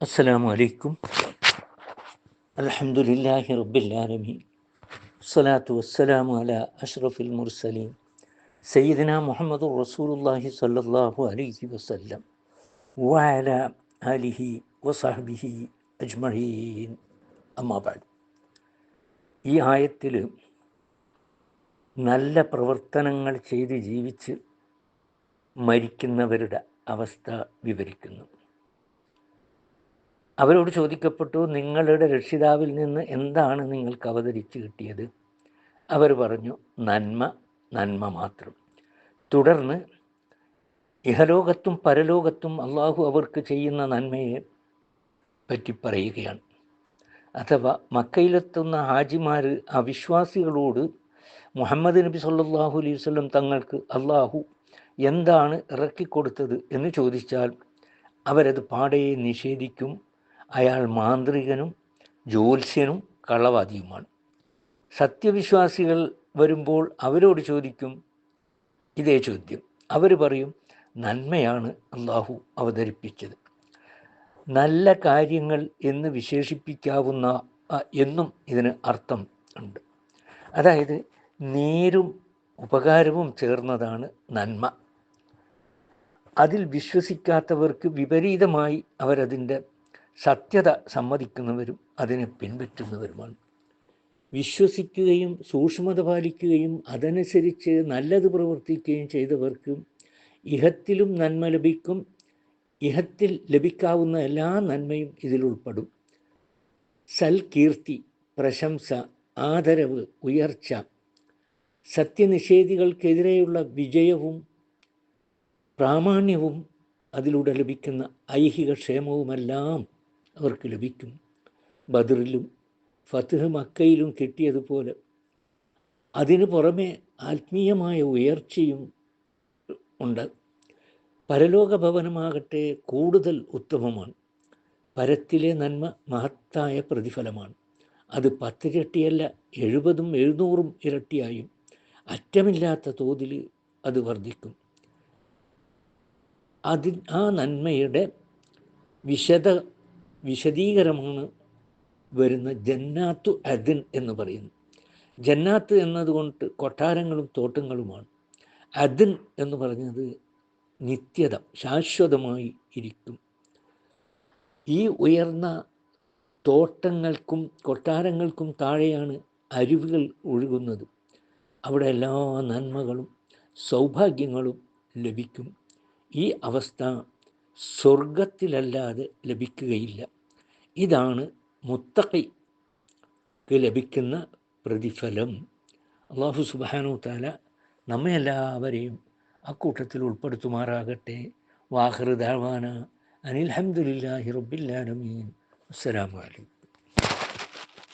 അസ്സലാമു അലൈക്കും. അൽഹംദുലില്ലാഹി റബ്ബിൽ ആലമീൻ. സ്വലാത്തു വസ്സലാമു അലാ അഷ്റഫിൽ മുർസലീൻ സയ്യിദിനാ മുഹമ്മദുർ റസൂലുള്ളാഹി സ്വല്ലല്ലാഹു അലൈഹി വസല്ലം വഅലാ ആലിഹി വസഹ്ബിഹി അജ്മഈൻ. അമ്മാ ബഅദ്. ഈ ആയത്തിൽ നല്ല പ്രവർത്തനങ്ങൾ ചെയ്ത് ജീവിച്ച് മരിക്കുന്നവരുടെ അവസ്ഥ വിവരിക്കുന്നു. അവരോട് ചോദിക്കപ്പെട്ടു, നിങ്ങളുടെ രക്ഷിതാവിൽ നിന്ന് എന്താണ് നിങ്ങൾക്ക് അവതരിച്ച് കിട്ടിയത്? അവർ പറഞ്ഞു, നന്മ, നന്മ മാത്രം. തുടർന്ന് ഇഹലോകത്തും പരലോകത്തും അള്ളാഹു അവർക്ക് ചെയ്യുന്ന നന്മയെ പറ്റി പറയുകയാണ്. അഥവാ മക്കയിലെത്തുന്ന ഹാജിമാർ അവിശ്വാസികളോട് മുഹമ്മദ് നബി സല്ലല്ലാഹു അലൈഹി വസല്ലം തങ്ങൾക്ക് അള്ളാഹു എന്താണ് ഇറക്കിക്കൊടുത്തത് എന്ന് ചോദിച്ചാൽ അവരത് പാടെ നിഷേധിക്കും. അയാൾ മാന്ത്രികനും ജ്യോത്സ്യനും കള്ളവാദിയുമാണ്. സത്യവിശ്വാസികൾ വരുമ്പോൾ അവരോട് ചോദിക്കും ഇതേ ചോദ്യം. അവർ പറയും, നന്മയാണ് അള്ളാഹു അവതരിപ്പിച്ചത്. നല്ല കാര്യങ്ങൾ എന്ന് വിശേഷിപ്പിക്കാവുന്ന എന്നും ഇതിന് അർത്ഥം ഉണ്ട്. അതായത് നേരും ഉപകാരവും ചേർന്നതാണ് നന്മ. അതിൽ വിശ്വസിക്കാത്തവർക്ക് വിപരീതമായി അവരതിൻ്റെ സത്യത സമ്മതിക്കുന്നവരും അതിനെ പിൻപറ്റുന്നവരുമാണ്. വിശ്വസിക്കുകയും സൂക്ഷ്മത പാലിക്കുകയും അതനുസരിച്ച് നല്ലത് പ്രവർത്തിക്കുകയും ചെയ്തവർക്ക് ഇഹത്തിലും നന്മ ലഭിക്കും. ഇഹത്തിൽ ലഭിക്കാവുന്ന എല്ലാ നന്മയും ഇതിലുൾപ്പെടും. സൽകീർത്തി, പ്രശംസ, ആദരവ്, ഉയർച്ച, സത്യനിഷേധികൾക്കെതിരെയുള്ള വിജയവും പ്രാമാണ്യവും അതിലൂടെ ലഭിക്കുന്ന ഐഹിക ക്ഷേമവുമെല്ലാം അവർക്ക് ലഭിക്കും. ബദറിലും ഫത്ഹ് മക്കയിലും കിട്ടിയതുപോലെ അതിനു പുറമെ ആത്മീയമായ ഉയർച്ചയും ഉണ്ട്. പരലോക ഭവനമാകട്ടെ കൂടുതൽ ഉത്തമമാണ്. പരത്തിലെ നന്മ മഹത്തായ പ്രതിഫലമാണ്. അത് 10 ഇരട്ടിയല്ല, 70ഉം 700ഉം ഇരട്ടിയായും അറ്റമില്ലാത്ത തോതിൽ അത് വർദ്ധിക്കും. ആ നന്മയുടെ വിശദീകരണമാണ് വരുന്ന ജന്നാത്തു അദ്ൻ എന്ന് പറയുന്നു. ജന്നാത്ത് എന്നതുകൊണ്ട് കൊട്ടാരങ്ങളും തോട്ടങ്ങളുമാണ്. അദ്ൻ എന്ന് പറഞ്ഞത് നിത്യത, ശാശ്വതമായി ഇരിക്കും. ഈ ഉയർന്ന തോട്ടങ്ങൾക്കും കൊട്ടാരങ്ങൾക്കും താഴെയാണ് അരുവികൾ ഒഴുകുന്നത്. അവിടെ എല്ലാ നന്മകളും സൗഭാഗ്യങ്ങളും ലഭിക്കും. ഈ അവസ്ഥ സ്വർഗത്തിലല്ലാതെ ലഭിക്കുകയില്ല. ഇതാണ് മുത്തഖിക്ക് ലഭിക്കുന്ന പ്രതിഫലം. അല്ലാഹു സുബ്ഹാനഹു തആല നമ്മെ എല്ലാവരെയും അക്കൂട്ടത്തിൽ ഉൾപ്പെടുത്തുമാറാകട്ടെ. വാഖിറു ദഅവാന അനിൽ ഹംദുലില്ലാഹി റബ്ബിൽ ആലമീൻ. അസ്സലാമു അലൈക്കും.